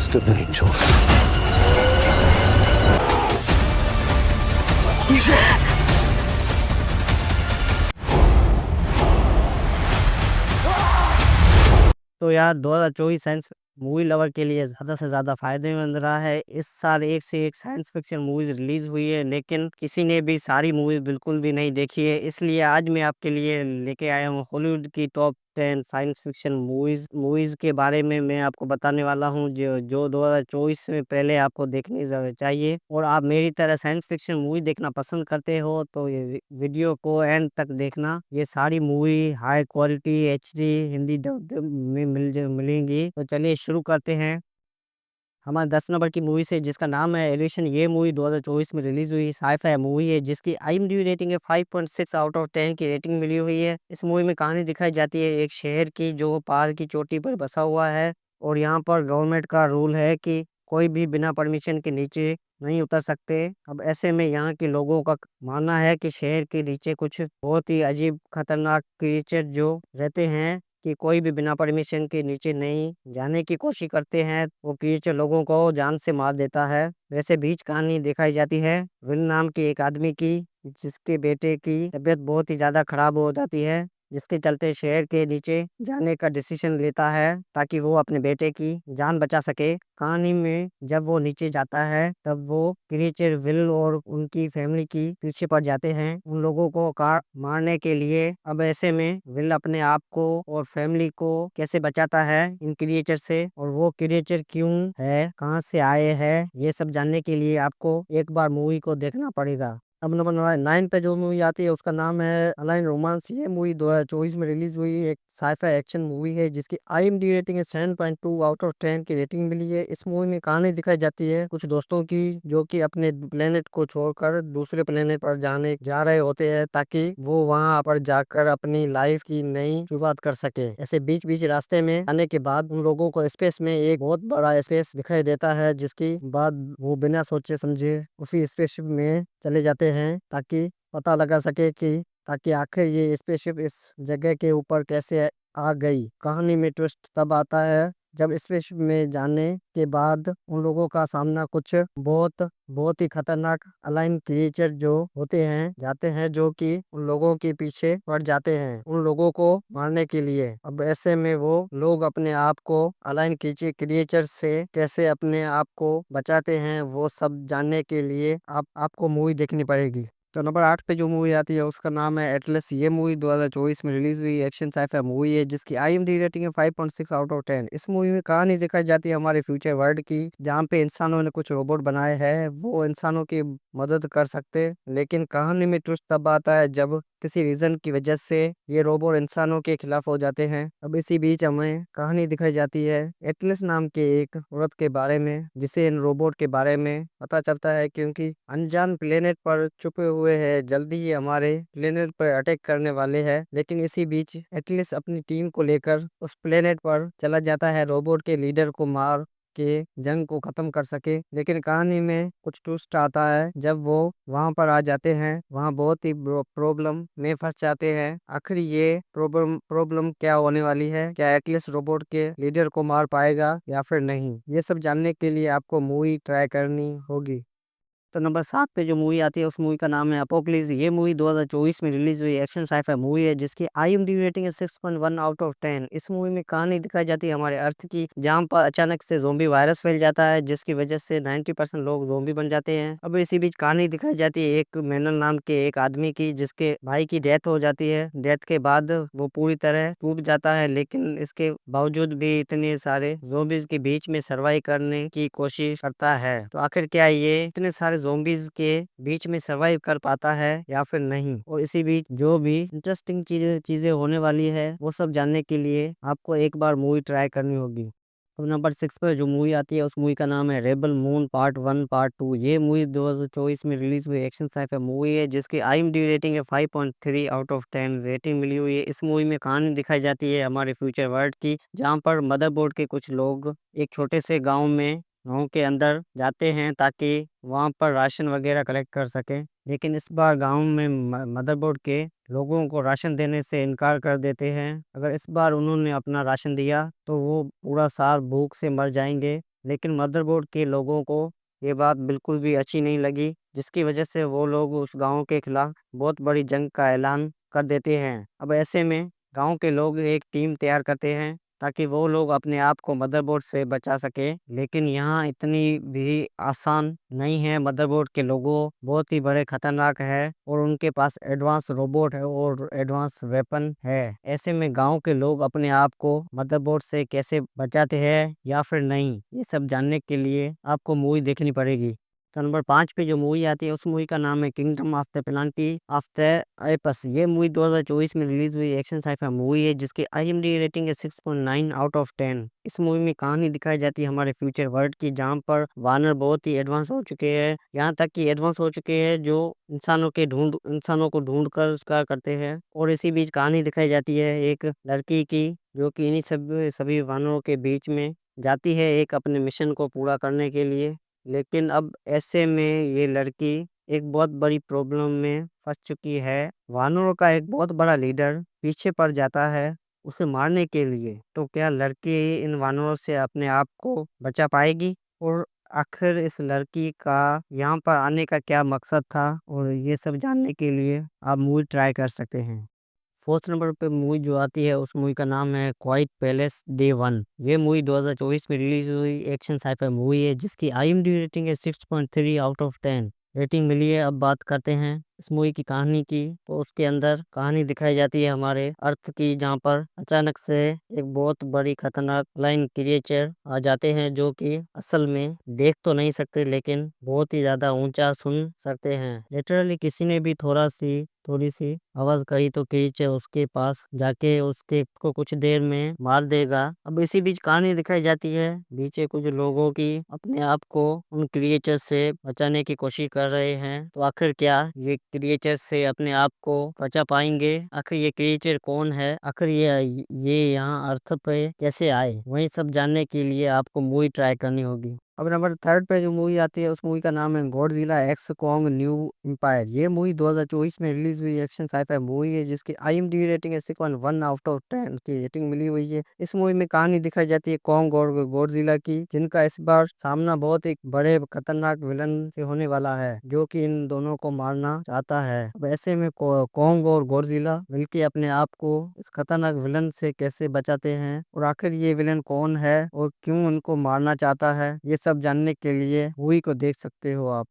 best of the angels. तो यार 2024 science movie lover के लिए ज़्यादा से ज़्यादा फ़ायदेमंद रहा है। इस साल एक से एक साइंस फ़िक्शन मूवीज़ रिलीज़ हुई है, लेकिन किसी ने भी सारी मूवीज़ बिल्कुल भी नहीं देखी है। इसलिए आज मैं आपके लिए लेके आया हूँ हॉलीवुड की टॉप 10 साइंस फ़िक्शन मूवीज़ के बारे में मैं आपको बताने वाला हूँ, जो 2024 में पहले आपको देखनी चाहिए। और आप मेरी तरह साइंस फ़िक्शन मूवी देखना पसंद करते हो, तो ये वीडियो को एंड तक देखना। ये सारी movie high quality HD Hindi dub में मिलेंगी। तो चलिए शुरू करते हैं। हमारे 10 नंबर की मूवी से जिसका नाम है एलिवेशन। ये मूवी 2024 में रिलीज हुई साइ-फाई मूवी है, जिसकी IMDb रेटिंग है 5.6 आउट ऑफ 10 की रेटिंग मिली हुई है। इस मूवी में कहानी दिखाई जाती है एक शहर की, जो पहाड़ की चोटी पर बसा हुआ है, और यहाँ पर गवर्नमेंट का रूल है कि कोई भी बिना परमिशन के नीचे नहीं उतर सकते। अब ऐसे में यहाँ के लोगों का मानना है कि शहर के नीचे कुछ बहुत ही अजीब खतरनाक क्रिएचर जो रहते हैं, कि कोई भी बिना परमिशन के नीचे नहीं जाने की कोशिश करते हैं, वो क्रिएचर लोगों को जान से मार देता है। वैसे बीच कहानी दिखाई जाती है विल नाम के एक आदमी की, जिसके बेटे की तबीयत बहुत ही ज़्यादा खराब हो जाती है, जिसके चलते शहर के नीचे जाने का डिसीजन लेता है ताकि वो अपने बेटे की जान बचा सके। कहानी में जब वो नीचे जाता है, तब वो क्रिएचर विल और उनकी फैमिली की पीछे पड़ जाते हैं उन लोगों को मारने के लिए। अब ऐसे में विल अपने आप को और फैमिली को कैसे बचाता है इन क्रिएचर से, और वो क्रिएचर क्यों है, कहाँ से आए हैं, ये सब जानने के लिए आपको एक बार मूवी को देखना पड़ेगा। अब नंबर 9 पे जो मूवी आती है उसका नाम है अलाइन रोमांस। ये मूवी 2024 में रिलीज हुई एक साइ-फाई एक्शन मूवी है, जिसकी IMDb रेटिंग है 7.2 आउट ऑफ 10 की रेटिंग मिली है। इस मूवी में कहानी दिखाई जाती है कुछ दोस्तों की, जो कि अपने प्लेनेट को छोड़कर दूसरे प्लेनेट पर जाने जा रहे होते हैं, ताकि वो वहां पर जाकर अपनी लाइफ की नई शुरुआत कर सके। ऐसे बीच बीच रास्ते में आने के बाद उन लोगों को स्पेस में एक बहुत बड़ा स्पेस दिखाई देता है, जिसकी बाद वो बिना सोचे समझे उसी स्पेसशिप में चले जाते हैं, ताकि पता लगा सके कि ताकि आखिर ये स्पेसशिप इस जगह के ऊपर कैसे आ गई। कहानी में ट्विस्ट तब आता है जब स्पेसशिप में जाने के बाद उन लोगों का सामना कुछ बहुत बहुत ही खतरनाक अलाइन क्रिएचर जो होते हैं जाते हैं, जो कि उन लोगों के पीछे पड़ जाते हैं उन लोगों को मारने के लिए। अब ऐसे में वो लोग अपने आप को अलाइन क्रिएचर से कैसे अपने आप को बचाते हैं, वो सब जानने के लिए आपको मूवी देखनी पड़ेगी। तो नंबर 8 पे जो मूवी आती है उसका नाम है एटलस। ये मूवी 2024 में रिलीज हुई एक्शन साइ-फाई मूवी है, जिसकी IMDb रेटिंग है 5.6 आउट ऑफ 10। इस मूवी में कहानी दिखाई जाती है हमारे फ्यूचर वर्ल्ड की, जहाँ पे इंसानों ने कुछ रोबोट बनाए हैं, वो इंसानों की मदद कर सकते। लेकिन कहानी में ट्विस्ट तब आता है जब किसी रीजन की वजह से ये रोबोट इंसानों के खिलाफ हो जाते हैं। अब इसी बीच हमें कहानी दिखाई जाती है एटलस नाम के एक औरत के बारे में, जिसे इन रोबोट के बारे में पता चलता है, क्योंकि अनजान प्लेनेट पर छुपे हुए हैं, जल्दी ही हमारे प्लेनेट पर अटैक करने वाले हैं। लेकिन इसी बीच एटलस अपनी टीम को लेकर उस प्लेनेट पर चला जाता है, रोबोट के लीडर को मार के जंग को खत्म कर सके। लेकिन कहानी में कुछ ट्विस्ट आता है जब वो वहां पर आ जाते हैं, वहां बहुत ही प्रॉब्लम में फंस जाते हैं। आखिर ये प्रॉब्लम क्या होने वाली है, क्या एटलस रोबोट के लीडर को मार पाएगा या फिर नहीं, ये सब जानने के लिए आपको मूवी ट्राई करनी होगी। तो नंबर 7 पे जो मूवी आती है उस मूवी का नाम है अपोकलिप्स। ये मूवी 2024 में रिलीज हुई एक्शन साइ-फाई मूवी है, जिसकी IMDb रेटिंग है 6.1 आउट ऑफ 10। इस मूवी में कहानी दिखाई जाती है हमारे अर्थ की, जहाँ पर अचानक से ज़ोंबी वायरस फैल जाता है, जिसकी वजह से 90% लोग ज़ोंबी बन जाते हैं। अब इसी बीच कहानी दिखाई जाती है एक मैनल नाम के एक आदमी की, जिसके भाई की डेथ हो जाती है। डेथ के बाद वो पूरी तरह टूट जाता है, लेकिन इसके बावजूद भी इतने सारे ज़ोंबीज के बीच में सर्वाइव करने की कोशिश करता है। तो आखिर क्या ये इतने सारे ज़ोंबीज के बीच में सर्वाइव कर पाता है या फिर नहीं, और इसी बीच जो भी इंटरेस्टिंग चीजें होने वाली है, वो सब जानने के लिए आपको एक बार मूवी ट्राई करनी होगी। तो नंबर 6 पर जो मूवी आती है उस मूवी का नाम है रेबल मून पार्ट 1 पार्ट 2। ये मूवी 2024 में रिलीज हुई एक्शन साइ-फाई मूवी है, जिसकी IMDb रेटिंग है 5.3 आउट ऑफ 10 रेटिंग मिली हुई है। इस मूवी में कहानी दिखाई जाती है हमारे फ्यूचर वर्ल्ड की, जहाँ पर मदरबोर्ड के कुछ लोग एक छोटे से गांव के अंदर जाते हैं, ताकि वहां पर राशन वगैरह कलेक्ट कर सकें। लेकिन इस बार गांव में मदरबोर्ड के लोगों को राशन देने से इनकार कर देते हैं। अगर इस बार उन्होंने अपना राशन दिया तो वो पूरा साल भूख से मर जाएंगे। लेकिन मदरबोर्ड के लोगों को ये बात बिल्कुल भी अच्छी नहीं लगी, जिसकी वजह से वो लोग उस गाँव के खिलाफ बहुत बड़ी जंग का ऐलान कर देते हैं। अब ऐसे में गाँव के लोग एक टीम तैयार करते हैं ताकि वो लोग अपने आप को मदरबोर्ड से बचा सके। लेकिन यहाँ इतनी भी आसान नहीं है, मदरबोर्ड के लोगों बहुत ही बड़े खतरनाक है और उनके पास एडवांस रोबोट है और एडवांस वेपन है। ऐसे में गांव के लोग अपने आप को मदरबोर्ड से कैसे बचाते हैं या फिर नहीं, ये सब जानने के लिए आपको मूवी देखनी पड़ेगी। तो नंबर 5 पे जो मूवी आती है उस मूवी का नाम है kingdom of the Plantae of the apps. ये मूवी 2024 में रिलीज हुई एक्शन साइफाई मूवी है जिसकी IMDb रेटिंग है 6.9 आउट ऑफ 10। इस मूवी में कहानी दिखाई जाती है हमारे फ्यूचर वर्ल्ड की, जहाँ पर वानर बहुत ही एडवांस हो चुके हैं, यहाँ तक कि एडवांस हो चुके हैं जो इंसानों को ढूंढ कर शिकार करते हैं। और इसी बीच कहानी दिखाई जाती है एक लड़की की, जो कि इन्हीं सभी वानरों के बीच में जाती है एक अपने मिशन को पूरा करने के लिए। लेकिन अब ऐसे में ये लड़की एक बहुत बड़ी प्रॉब्लम में फंस चुकी है। वानरों का एक बहुत बड़ा लीडर पीछे पड़ जाता है उसे मारने के लिए। तो क्या लड़की इन वानरों से अपने आप को बचा पाएगी, और आखिर इस लड़की का यहाँ पर आने का क्या मकसद था, और ये सब जानने के लिए आप मूवी ट्राई कर सकते हैं। फोर्थ नंबर पे मूवी जो आती है उस मूवी का नाम है क्वाइट पैलेस डे 1। ये मूवी 2024 में रिलीज हुई एक्शन साइफाई मूवी है जिसकी IMDb रेटिंग है 6.3 आउट ऑफ 10 रेटिंग मिली है। अब बात करते हैं इस मूवी की कहानी की। तो उसके अंदर कहानी दिखाई जाती है हमारे अर्थ की, जहाँ पर अचानक से एक बहुत बड़ी खतरनाक फ्लाइंग क्रिएचर आ जाते हैं, जो कि असल में देख तो नहीं सकते लेकिन बहुत ही ज्यादा ऊंचा सुन सकते हैं। लिटरली किसी ने भी थोड़ी सी आवाज करी तो क्रीचर उसके पास जाके उसके को कुछ देर में मार देगा। अब इसी बीच कहानी दिखाई जाती है बीचे कुछ लोगों की अपने आप को उन क्रिएचर से बचाने की कोशिश कर रहे हैं। तो आखिर क्या ये क्रिएचर से अपने आप को बचा पाएंगे? आखिर ये क्रिएचर कौन है? आखिर ये यहाँ अर्थ पे कैसे आए? वही सब जानने के लिए आपको मूवी ट्राई करनी होगी। अब नंबर 3 पे जो मूवी आती है उस मूवी का नाम है Godzilla x Kong new empire. ये मूवी 2024 में रिलीज हुई एक्शन साइफाई मूवी है जिसकी IMDb रेटिंग है 6.1 आउट ऑफ 10 की रेटिंग मिली हुई है। इस मूवी में कहानी दिखाई जाती है कॉन्ग और गॉडजिला की, जिनका इस बार सामना बहुत एक बड़े खतरनाक विलन से होने वाला है, जो कि इन दोनों को मारना चाहता है। अब ऐसे में कॉन्ग और गॉडजिला मिलके अपने आप को इस खतरनाक विलन से कैसे बचाते हैं, और आखिर ये विलन कौन है और क्यों उनको मारना चाहता है, ये सब जानने के लिए मूवी को देख सकते हो आप।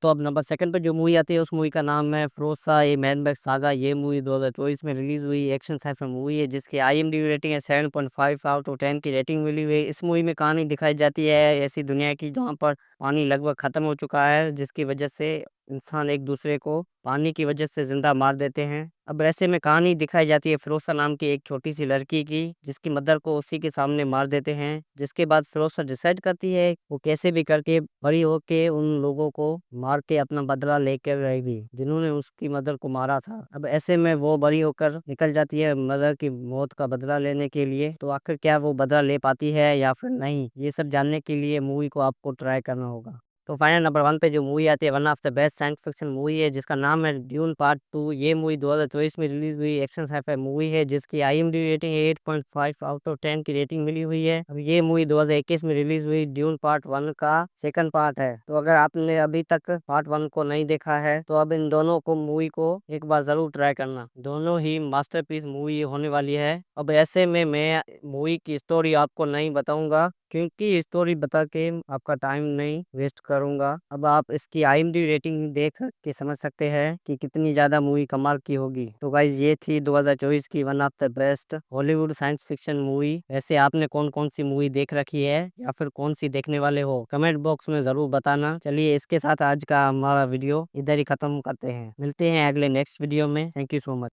तो अब नंबर 2 पे जो मूवी आती है उस मूवी का नाम है फ्रोसा ए मैन बैक सागा। ये मूवी 2024 में रिलीज हुई एक्शन साइफाई मूवी है जिसकी IMDb रेटिंग है 7.5 आउट ऑफ 10 की रेटिंग मिली हुई है। इस मूवी में कहानी दिखाई जाती है ऐसी दुनिया की जहाँ पर पानी लगभग खत्म हो चुका है, जिसकी वजह से इंसान एक दूसरे को पानी की वजह से जिंदा मार देते हैं। अब ऐसे में कहानी दिखाई जाती है फिरोसा नाम की एक छोटी सी लड़की की, जिसकी मदर को उसी के सामने मार देते हैं। जिसके बाद फिरोसा डिसाइड करती है वो कैसे भी करके बड़ी होके उन लोगों को मार के अपना बदला लेकर रहेगी जिन्होंने उसकी मदर को मारा था। अब ऐसे में वो बड़ी होकर निकल जाती है मदर की मौत का बदला लेने के लिए। तो आखिर क्या वो बदला ले पाती है या फिर नहीं, ये सब जानने के लिए मूवी को आपको ट्राई करना होगा। तो फाइनल नंबर 1 पे जो मूवी आती है one of the best science fiction movie है जिसका नाम है ड्यून पार्ट 2। ये मूवी 2024 में रिलीज हुई एक्शन साइफाई मूवी है जिसकी IMDb रेटिंग 8.5 आउट ऑफ 10 की रेटिंग मिली हुई है। अब ये मूवी 2021 में रिलीज हुई ड्यून पार्ट 1 का सेकंड पार्ट है। तो अगर आपने अभी तक पार्ट 1 को नहीं देखा है तो अब इन दोनों को मूवी को एक बार जरूर ट्राई करना, दोनों ही मास्टरपीस मूवी होने वाली है। अब ऐसे में मैं मूवी की स्टोरी आपको नहीं बताऊंगा क्योंकि स्टोरी बता के आपका टाइम नहीं वेस्ट करूंगा। अब आप इसकी IMDb रेटिंग देख के समझ सकते हैं कि कितनी ज्यादा मूवी कमाल की होगी। तो गाइज ये थी 2024 की one of the best Hollywood science fiction movie. वैसे आपने कौन कौन सी मूवी देख रखी है या फिर कौन सी देखने वाले हो, कमेंट बॉक्स में जरूर बताना। चलिए इसके साथ आज का हमारा वीडियो इधर ही खत्म करते हैं, मिलते हैं अगले नेक्स्ट वीडियो में। Thank you so much.